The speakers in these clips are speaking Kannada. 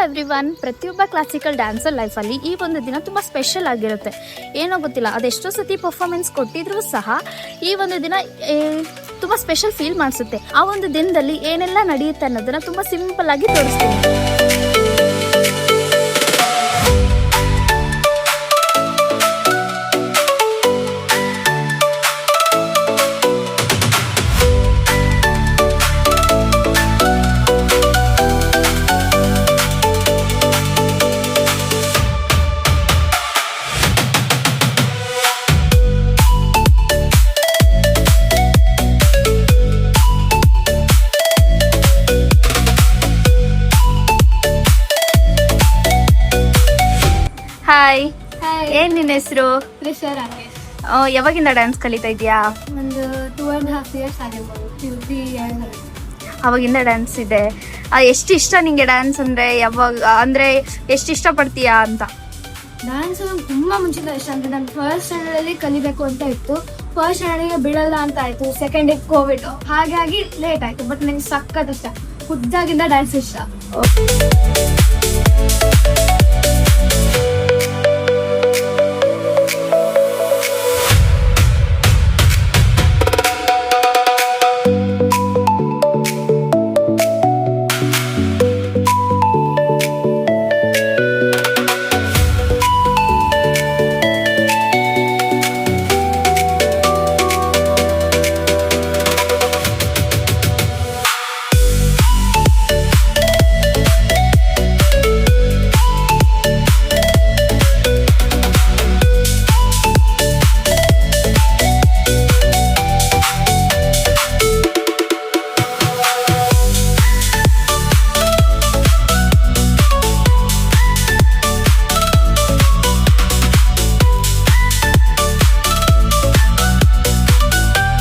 ಎವ್ರಿವನ್. ಪ್ರತಿಯೊಬ್ಬ ಕ್ಲಾಸಿಕಲ್ ಡ್ಯಾನ್ಸರ್ ಲೈಫಲ್ಲಿ ಈ ಒಂದು ದಿನ ತುಂಬ ಸ್ಪೆಷಲ್ ಆಗಿರುತ್ತೆ. ಏನೋ ಗೊತ್ತಿಲ್ಲ, ಅದೆಷ್ಟೋ ಸತಿ ಪರ್ಫಾರ್ಮೆನ್ಸ್ ಕೊಟ್ಟಿದ್ರೂ ಸಹ ಈ ಒಂದು ದಿನ ತುಂಬ ಸ್ಪೆಷಲ್ ಫೀಲ್ ಮಾಡಿಸುತ್ತೆ. ಆ ಒಂದು ದಿನದಲ್ಲಿ ಏನೆಲ್ಲ ನಡೆಯುತ್ತೆ ಅನ್ನೋದನ್ನ ತುಂಬ ಸಿಂಪಲ್ ಆಗಿ ತೋರಿಸ್ತೀನಿ. ಹಾಯ್, ಏನ್ ನಿನ್ನ ಹೆಸರು? ಯಾವಾಗಿಂದ ಡ್ಯಾನ್ಸ್ ಕಲಿತಾ ಇದೆಯಾ? ಒಂದು 2.5 years ಆಗಿರ್ಬೋದು. ಅವಾಗಿಂದ ಡ್ಯಾನ್ಸ್ ಇದೆ. ಎಷ್ಟು ಇಷ್ಟ ನಿಂಗೆ ಡ್ಯಾನ್ಸ್ ಅಂದ್ರೆ? ಯಾವಾಗ ಅಂದ್ರೆ ಎಷ್ಟು ಇಷ್ಟ ಪಡ್ತೀಯಾ ಅಂತ? ಡ್ಯಾನ್ಸ್ ತುಂಬಾ ಮುಂಚಿತ ಇಷ್ಟ. ಅಂದ್ರೆ ನಾನು ಫಸ್ಟ್ ಸ್ಟ್ಯಾಂಡರ್ಡ್ ಅಲ್ಲಿ ಕಲಿಬೇಕು ಅಂತ ಇತ್ತು. ಫಸ್ಟ್ ಸ್ಟ್ಯಾಂಡರ್ಡ್ಗೆ ಬಿಡಲ್ಲ ಅಂತ ಆಯ್ತು. ಸೆಕೆಂಡ್ ಕೋವಿಡ್, ಹಾಗಾಗಿ ಲೇಟ್ ಆಯ್ತು. ಬಟ್ ನಂಗೆ ಸಖತ್ ಇಷ್ಟ, ಖುದ್ದಾಗಿಂದ ಡ್ಯಾನ್ಸ್ ಇಷ್ಟ.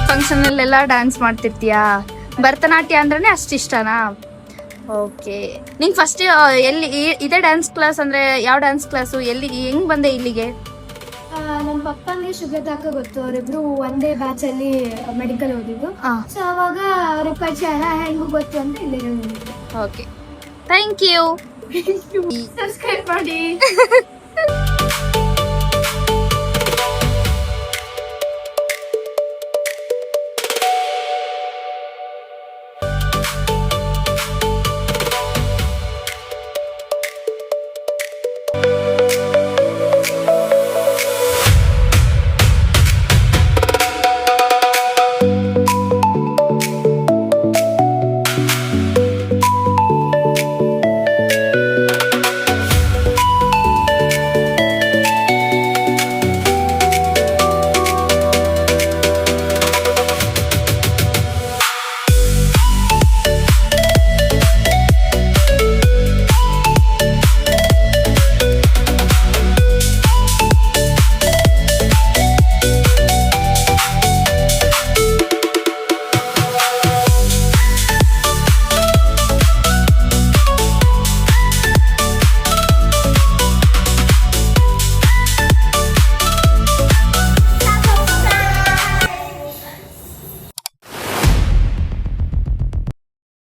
ಫಂಕ್ಷನಲ್ಲೆಲ್ಲ ಡ್ಯಾನ್ಸ್ ಮಾಡ್ತಿರ್ತೀಯಾ? ಭರತನಾಟ್ಯ ಅಂದ್ರೆ ಅಷ್ಟು ಇಷ್ಟನಾ? ಓಕೆ. ನಿಂಗೆ ಫಸ್ಟ್ ಎಲ್ಲಿ ಇದೇ ಡ್ಯಾನ್ಸ್ ಕ್ಲಾಸ್ ಅಂದ್ರೆ ಯಾವ ಡ್ಯಾನ್ಸ್ ಕ್ಲಾಸು? ಎಲ್ಲಿ ಹೆಂಗ್ ಬಂದೆ ಇಲ್ಲಿಗೆ? ನಮ್ಮ ಪಪ್ಪನಿಗೆ ಸುಗತಾಕ ಗೊತ್ತು. ಅವರಿಬ್ರು ಒಂದೇ ಬ್ಯಾಚ್ ಅಲ್ಲಿ ಮೆಡಿಕಲ್ ಓದಿದ್ದು. ಸೊ ಅವಾಗ ಅವ್ರಿಗೆ ಪರಿಚಯ ಹೆಂಗೂ ಗೊತ್ತು ಅಂತ ಇಲ್ಲಿಗೆ. Okay, thank you. ಸಬ್ಸ್ಕ್ರೈಬ್ ಮಾಡಿ.